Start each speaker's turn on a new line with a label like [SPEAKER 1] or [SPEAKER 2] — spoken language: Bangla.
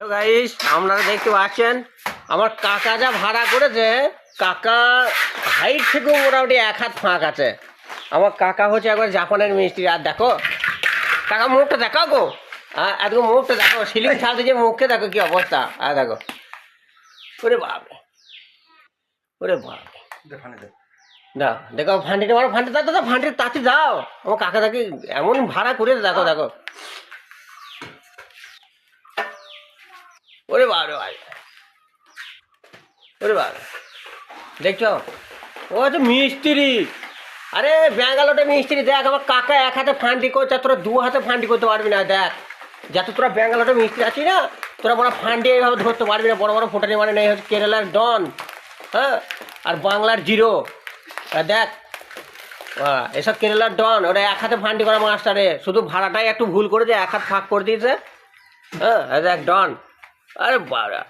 [SPEAKER 1] তো গাইস আপনারা দেখতে পাচ্ছেন আমার কাকা যা ভাড়া করেছে, কাকা হাইট থেকে মোটামুটি 1 হাত ফাঁক আছে। আমার কাকা হচ্ছে একবার জাপানের মিস্ত্রি। আর দেখো কাকা মুখটা দেখো গো, এতক্ষণ মুখটা দেখো, সিলিং ছাড়তে যে মুখকে দেখো কি অবস্থা। আর দেখো, ওরে বাপ, ওরে বাপ, না দেখো ফান্ডিটা মারো, ফান্ডি দাও দাদা, ফান্ডির তাতে দাও। আমার কাকা তাকে এমন ভাড়া করে দেখো দেখো, ওরে বাবা, ওরে বাবা, দেখছো ও হচ্ছে মিস্ত্রি। আরে ব্যাঙ্গালোরে মিস্ত্রি। দেখ আমার কাকা 1 হাতে ফান্ডি করছে, তোরা 2 হাতে ফান্ডি করতে পারবি না। দেখ যাতে তোরা ব্যাঙ্গালোরে মিস্ত্রি আছিস না, তোরা বড় ফান্ডি এইভাবে ধরতে পারবি না। বড় বড় ফোটানি মানে নেই, হচ্ছে কেরালার ডন, হ্যাঁ, আর বাংলার জিরো। দেখ এসব কেরালার ডন, ওরা 1 হাতে ফান্ডি করা মাস্টারে, শুধু ভাড়াটাই একটু ভুল করে দিয়ে 1 হাত ফাঁক করে দিয়েছে। হ্যাঁ দেখ ডন, আরে বাবা।